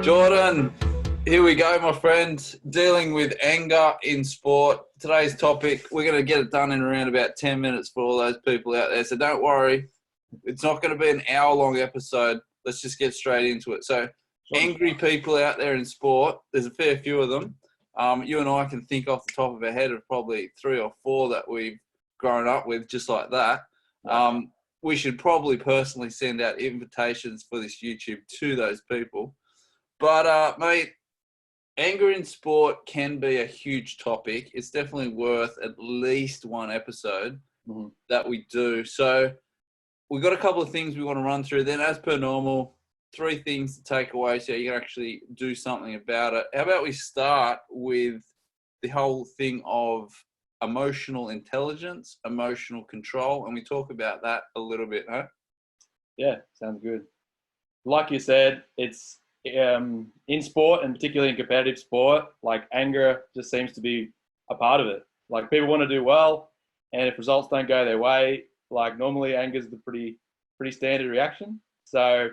Jordan, here we go, my friend. Dealing with anger in sport. Today's topic, we're going to get it done in around about 10 minutes for all those people out there. So don't worry, it's not going to be an hour-long episode. Let's just get straight into it. So angry people out there in sport, there's a fair few of them. You and I can think off the top of our head of probably 3 or 4 that we've grown up with just like that. We should probably personally send out invitations for this YouTube to those people. But, mate, anger in sport can be a huge topic. It's definitely worth at least one episode that we do. So we've got a couple of things we want to run through. Then, as per normal, 3 things to take away so you can actually do something about it. How about we start with the whole thing of emotional intelligence, emotional control, and we talk about that a little bit, huh? Yeah, sounds good. Like you said, it's in sport, and particularly in competitive sport, like anger just seems to be a part of it. Like people want to do well, and if results don't go their way, like normally anger is the pretty standard reaction. So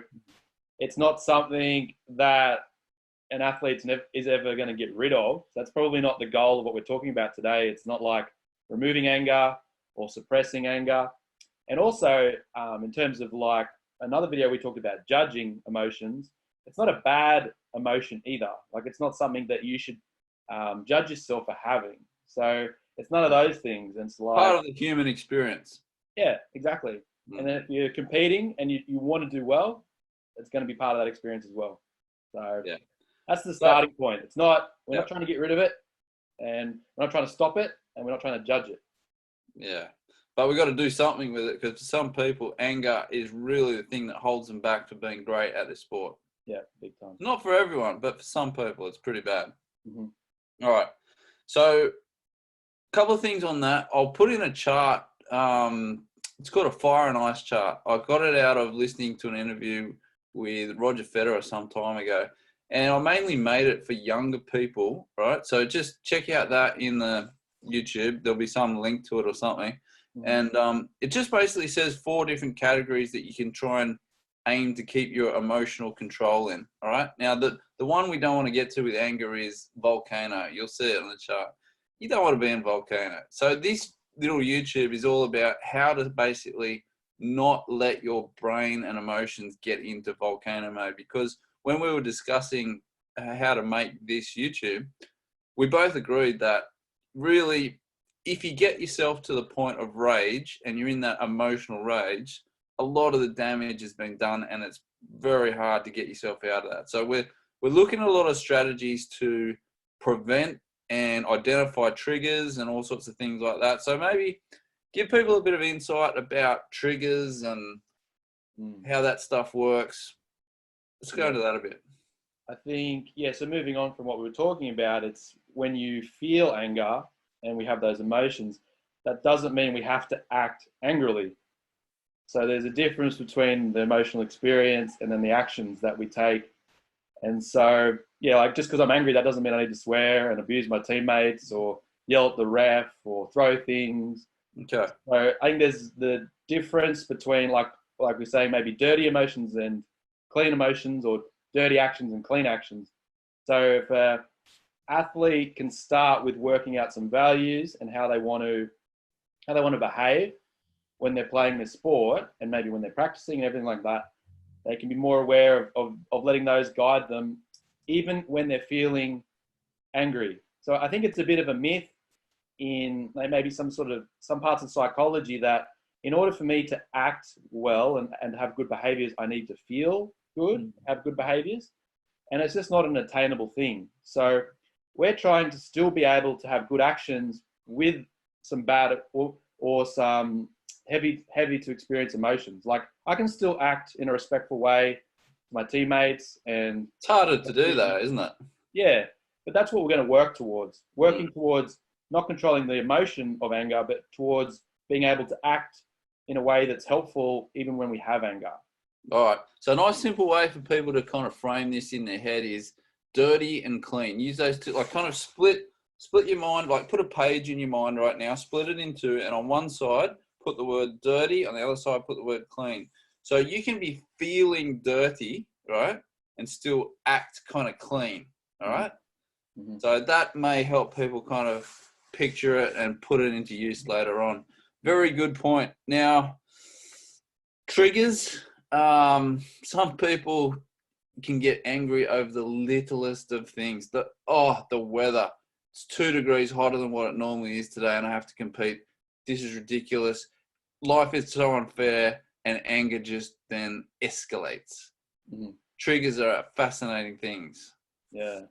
it's not something that an athlete is ever going to get rid of. That's probably not the goal of what we're talking about today. It's not like removing anger or suppressing anger. And also, in terms of like another video we talked about judging emotions, it's not a bad emotion either. Like it's not something that you should judge yourself for having. So it's none of those things. And it's like part of the human experience. Yeah, exactly. And then if you're competing and you want to do well, it's going to be part of that experience as well. So yeah, that's the starting point. It's not, we're not trying to get rid of it, and we're not trying to stop it, and we're not trying to judge it. Yeah. But we've got to do something with it, because for some people, anger is really the thing that holds them back to being great at this sport. Yeah, big time. Not for everyone, but for some people, it's pretty bad. All right. So a couple of things on that. I'll put in a chart. It's called a fire and ice chart. I got it out of listening to an interview with Roger Federer some time ago. And I mainly made it for younger people, right? So just check out that in the YouTube. There'll be some link to it or something. And it just basically says 4 different categories that you can try and aim to keep your emotional control in, all right? Now, the one we don't want to get to with anger is volcano. You'll see it on the chart. You don't want to be in volcano. So this little YouTube is all about how to basically not let your brain and emotions get into volcano mode, because when we were discussing how to make this YouTube, we both agreed that really, if you get yourself to the point of rage and you're in that emotional rage, a lot of the damage has been done, and it's very hard to get yourself out of that. So we're looking at a lot of strategies to prevent and identify triggers and all sorts of things like that. So maybe give people a bit of insight about triggers and how that stuff works. Let's go into that a bit. I think, so moving on from what we were talking about, it's when you feel anger and we have those emotions, that doesn't mean we have to act angrily. So there's a difference between the emotional experience and then the actions that we take. And so, like just because I'm angry, that doesn't mean I need to swear and abuse my teammates or yell at the ref or throw things. Okay. So I think there's the difference between like we're saying, maybe dirty emotions and clean emotions, or dirty actions and clean actions. So if an athlete can start with working out some values and how they want to behave when they're playing the sport, and maybe when they're practicing and everything like that, they can be more aware of letting those guide them even when they're feeling angry. So I think it's a bit of a myth in maybe some parts of psychology that in order for me to act well and have good behaviors, I need to feel good, have good behaviors. And it's just not an attainable thing. So we're trying to still be able to have good actions with some bad or some heavy to experience emotions. Like I can still act in a respectful way to my teammates, and it's harder to do that, isn't it? Yeah, but that's what we're going to work towards. Working towards not controlling the emotion of anger, but towards being able to act in a way that's helpful even when we have anger. All right. So a nice simple way for people to kind of frame this in their head is dirty and clean. Use those two, like kind of split your mind, like put a page in your mind right now, split it in two, and on one side, put the word dirty, on the other side, put the word clean. So you can be feeling dirty, right, and still act kind of clean, all right? Mm-hmm. So that may help people kind of picture it and put it into use later on. Very good point. Now, triggers. Some people can get angry over the littlest of things. The weather. It's 2 degrees hotter than what it normally is today, and I have to compete. This is ridiculous. Life is so unfair, and anger just then escalates. Mm-hmm. Triggers are fascinating things. Yeah.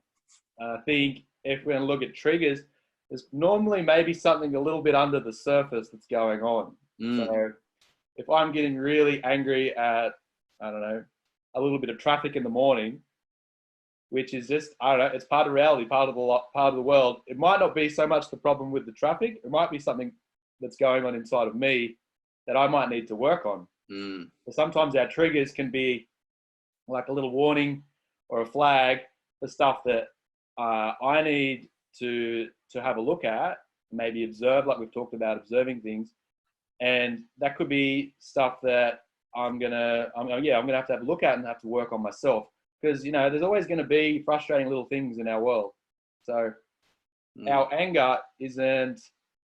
I think if we're going to look at triggers, there's normally maybe something a little bit under the surface that's going on. So if I'm getting really angry at, I don't know, a little bit of traffic in the morning, which is just, I don't know, it's part of reality, part of the world. It might not be so much the problem with the traffic. It might be something that's going on inside of me that I might need to work on. So sometimes our triggers can be like a little warning or a flag for stuff that I need to have a look at, maybe observe, like we've talked about, observing things. And that could be stuff that I'm gonna have to have a look at and have to work on myself, because there's always going to be frustrating little things in our world. So our anger isn't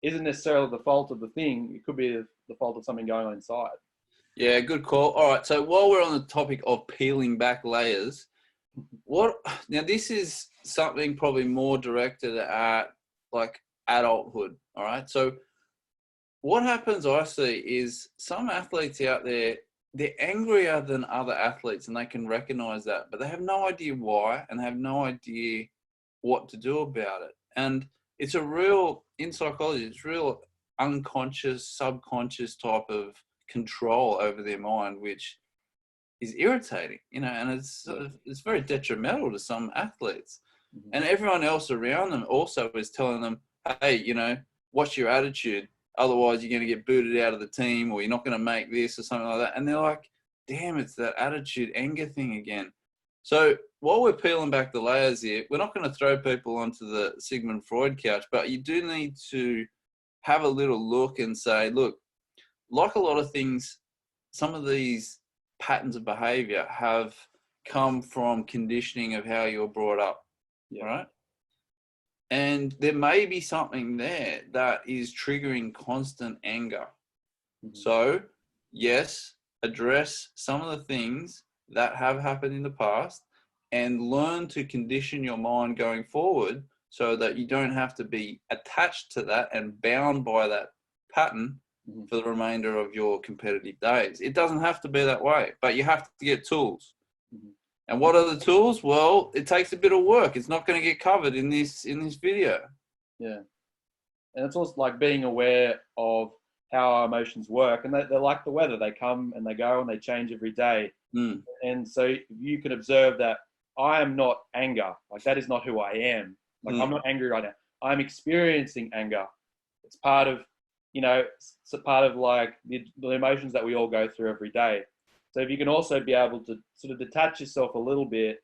necessarily the fault of the thing. It could be the fault of something going on inside. Yeah, good call. All right, so while we're on the topic of peeling back layers, now this is something probably more directed at like adulthood. All right, so what happens I see is some athletes out there, they're angrier than other athletes, and they can recognize that, but they have no idea why, and they have no idea what to do about it. And it's in psychology, it's real unconscious, subconscious type of control over their mind, which is irritating, and it's very detrimental to some athletes. Mm-hmm. And everyone else around them also is telling them, hey, what's your attitude? Otherwise, you're going to get booted out of the team, or you're not going to make this or something like that. And they're like, damn, it's that attitude, anger thing again. So while we're peeling back the layers here, we're not going to throw people onto the Sigmund Freud couch, but you do need to have a little look and say, look, like a lot of things, some of these patterns of behavior have come from conditioning of how you were brought up, right? And there may be something there that is triggering constant anger. Mm-hmm. So, yes, address some of the things that have happened in the past and learn to condition your mind going forward so that you don't have to be attached to that and bound by that pattern for the remainder of your competitive days. It doesn't have to be that way, but you have to get tools. Mm-hmm. And what are the tools? Well, it takes a bit of work. It's not going to get covered in this video. Yeah. And it's also like being aware of how our emotions work. And they're like the weather. They come and they go and they change every day. And so you can observe that I am not anger. Like, that is not who I am. Like, I'm not angry right now. I'm experiencing anger. It's part of, it's a part of like the emotions that we all go through every day. So if you can also be able to sort of detach yourself a little bit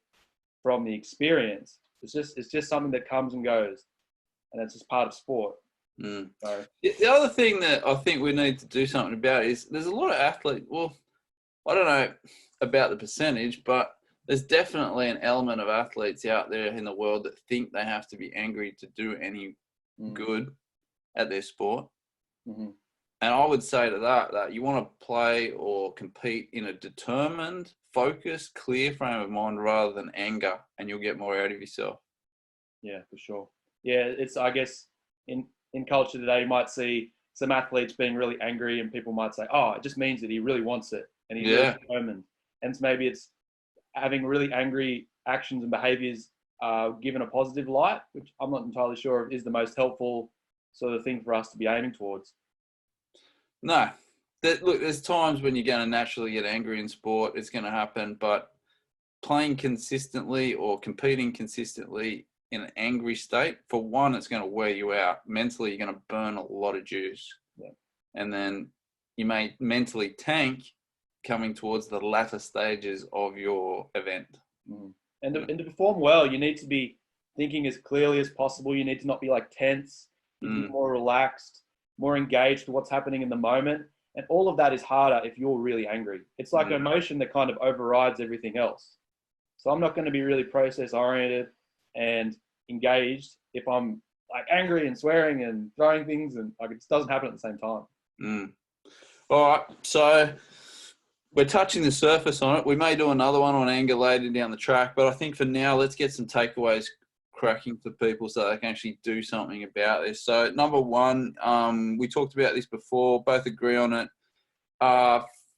from the experience, it's just something that comes and goes, and it's just part of sport. So. The other thing that I think we need to do something about is there's a lot of athletes. Well, I don't know about the percentage, but there's definitely an element of athletes out there in the world that think they have to be angry to do any good at their sport. Mm-hmm. And I would say to that you want to play or compete in a determined, focused, clear frame of mind rather than anger, and you'll get more out of yourself. Yeah, for sure. Yeah, it's, I guess, in culture today, you might see some athletes being really angry, and people might say, oh, it just means that he really wants it and he's really determined. And maybe it's having really angry actions and behaviors given a positive light, which I'm not entirely sure is the most helpful sort of thing for us to be aiming towards. No. Look, there's times when you're going to naturally get angry in sport. It's going to happen. But playing consistently or competing consistently in an angry state, for one, it's going to wear you out. Mentally, you're going to burn a lot of juice. Yeah. And then you may mentally tank coming towards the latter stages of your event. And to perform well, you need to be thinking as clearly as possible. You need to not be like tense. You need to be more relaxed, more engaged with what's happening in the moment. And all of that is harder if you're really angry. It's like an emotion that kind of overrides everything else. So I'm not going to be really process oriented and engaged if I'm like angry and swearing and throwing things, and like it just doesn't happen at the same time. All right. So we're touching the surface on it. We may do another one on anger later down the track, but I think for now, let's get some takeaways cracking for people so they can actually do something about this. So number one, we talked about this before, both agree on it.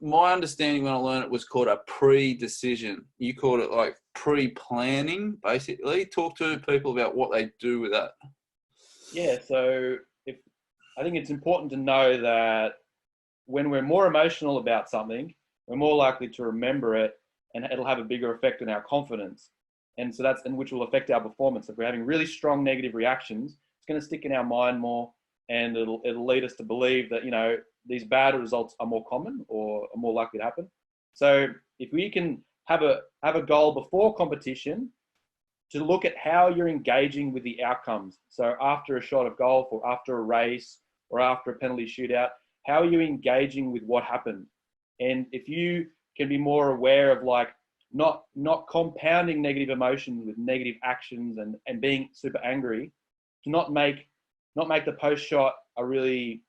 My understanding when I learned it was called a pre-decision. You called it like pre-planning, basically. Talk to people about what they do with that. Yeah, so I think it's important to know that when we're more emotional about something, we're more likely to remember it, and it'll have a bigger effect on our confidence. And so which will affect our performance. If we're having really strong negative reactions, it's going to stick in our mind more, and it'll lead us to believe that, these bad results are more common or are more likely to happen. So if we can have a goal before competition to look at how you're engaging with the outcomes. So after a shot of golf, or after a race, or after a penalty shootout, how are you engaging with what happened? And if you can be more aware of like not compounding negative emotions with negative actions and being super angry, to not make the post shot a really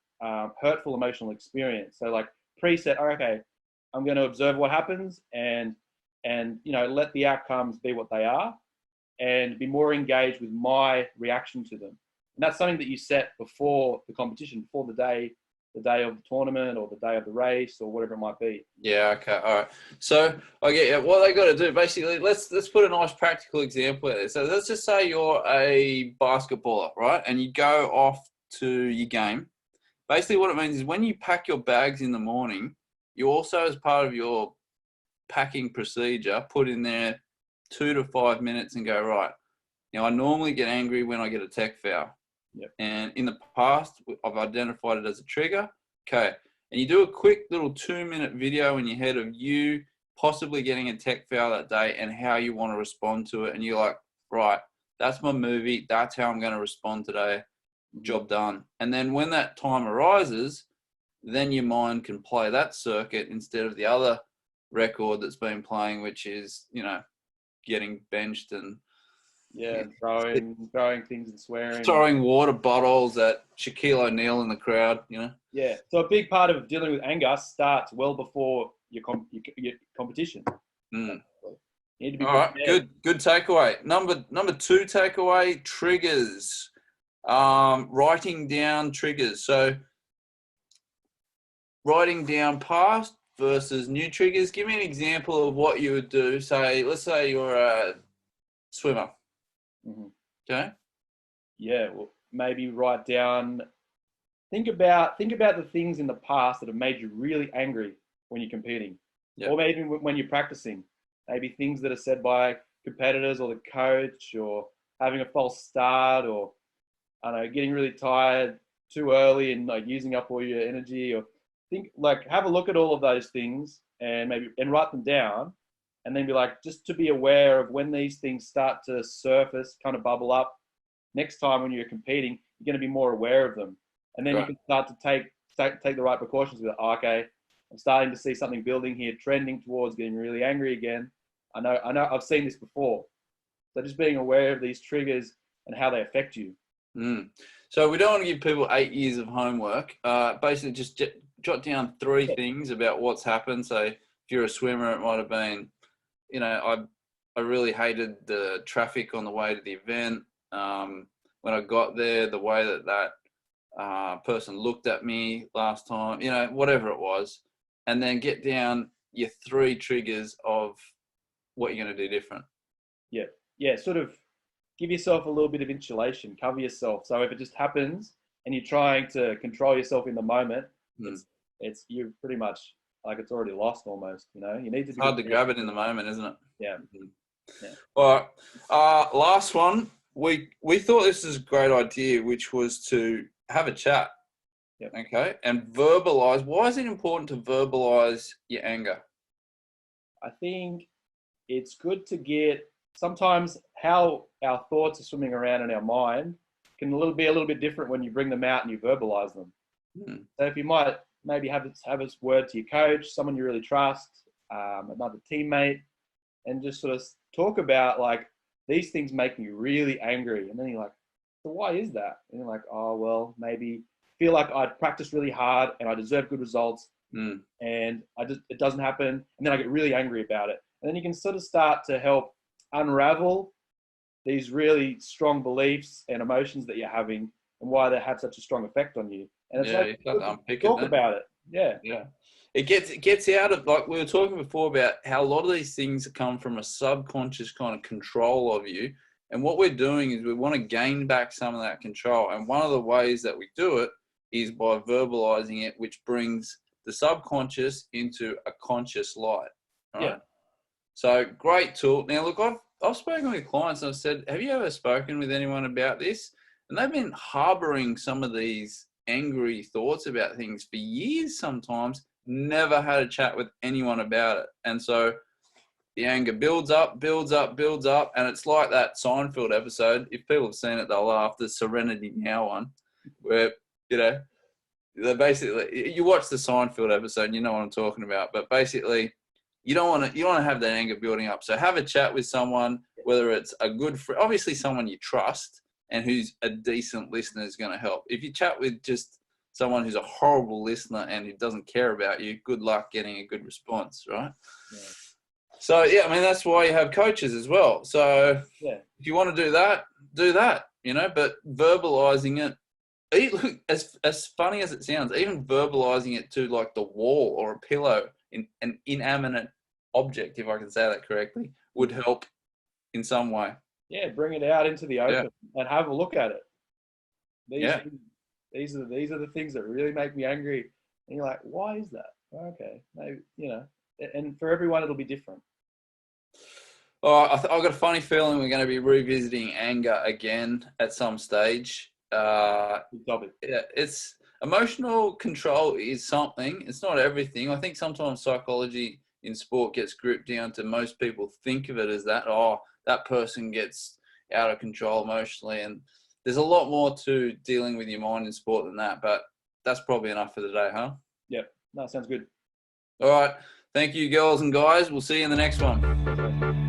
hurtful emotional experience. So like preset, okay, I'm going to observe what happens and let the outcomes be what they are, and be more engaged with my reaction to them. And that's something that you set before the competition, before the day of the tournament or the day of the race or whatever it might be. Yeah, okay, all right. So I get you. What they got to do, basically, let's put a nice practical example there. So let's just say you're a basketballer, right? And you go off to your game. Basically what it means is when you pack your bags in the morning, you also, as part of your packing procedure, put in there 2 to 5 minutes and go, right, I normally get angry when I get a tech foul. Yep. And in the past, I've identified it as a trigger. Okay. And you do a quick little 2-minute video in your head of you possibly getting a tech foul that day and how you want to respond to it. And you're like, right, that's my movie. That's how I'm going to respond today. Job done. And then when that time arises, then your mind can play that circuit instead of the other record that's been playing, which is, getting benched and throwing things and swearing, throwing water bottles at Shaquille O'Neal in the crowd. Yeah. So a big part of dealing with anger starts well before your competition. You need to be all right. Good takeaway. Number 2 takeaway: triggers. Writing down triggers. So writing down past versus new triggers. Give me an example of what you would do. Let's say you're a swimmer. Mm-hmm. Okay. Yeah. Well, maybe write down. Think about the things in the past that have made you really angry when you're competing, or maybe when you're practicing. Maybe things that are said by competitors or the coach, or having a false start, or I don't know, getting really tired too early and like using up all your energy, or have a look at all of those things and write them down, and then be like, just to be aware of when these things start to surface, kind of bubble up. Next time when you're competing, you're going to be more aware of them, and then you can start to take the right precautions with it. Oh, okay, I'm starting to see something building here, trending towards getting really angry again. I know, I've seen this before. So just being aware of these triggers and how they affect you. So we don't want to give people 8 years of homework. Basically, just jot down 3 things about what's happened. So if you're a swimmer, it might have been, I really hated the traffic on the way to the event. When I got there, the way that person looked at me last time, whatever it was, and then get down your 3 triggers of what you're going to do different. Yeah. Sort of give yourself a little bit of insulation, cover yourself. So if it just happens and you're trying to control yourself in the moment, it's you're pretty much like it's already lost almost. You need to. It's hard to grab it in the moment, isn't it? Yeah. All right. Last one. We thought this was a great idea, which was to have a chat. Yep. Okay. And verbalize. Why is it important to verbalize your anger? I think it's good to get. Sometimes how our thoughts are swimming around in our mind can be a little bit different when you bring them out and you verbalize them. So if you might maybe have a word to your coach, someone you really trust, another teammate, and just sort of talk about like, these things make me really angry. And then you're like, so why is that? And you're like, oh, well, maybe feel like I'd practiced really hard and I deserve good results, and it doesn't happen. And then I get really angry about it. And then you can sort of start to help unravel these really strong beliefs and emotions that you're having and why they have such a strong effect on you. And it's like, talk about it. Yeah. Yeah. It gets out of, like we were talking before about how a lot of these things come from a subconscious kind of control of you. And what we're doing is we want to gain back some of that control. And one of the ways that we do it is by verbalizing it, which brings the subconscious into a conscious light. Right? Yeah. So great tool. Now, look, I've spoken with clients and I've said, have you ever spoken with anyone about this? And they've been harboring some of these angry thoughts about things for years sometimes, never had a chat with anyone about it. And so the anger builds up, builds up, builds up. And it's like that Seinfeld episode. If people have seen it, they'll laugh. The Serenity Now one, where, you know, they basically, you watch the Seinfeld episode, you know what I'm talking about. But basically, you don't want to have that anger building up. So have a chat with someone, whether it's a good friend, obviously someone you trust and who's a decent listener is going to help. If you chat with just someone who's a horrible listener and who doesn't care about you, good luck getting a good response, right? Yeah. So, yeah, I mean, that's why you have coaches as well. So if you want to do that, you know, but verbalizing it, look, as funny as it sounds, even verbalizing it to like the wall or a pillow, in an inanimate object, if I can say that correctly, would help in some way. Yeah, bring it out into the open and have a look at it. These are the things that really make me angry. And you're like, why is that? Okay, maybe, you know, and for everyone it'll be different. I've got a funny feeling we're going to be revisiting anger again at some stage. Yeah, it's emotional control is something. It's not everything. I think sometimes psychology in sport gets grouped down to, most people think of it as that. Oh, that person gets out of control emotionally, and there's a lot more to dealing with your mind in sport than that. But that's probably enough for the day, huh? Yeah, no, sounds good. All right. Thank you, girls and guys. We'll see you in the next one.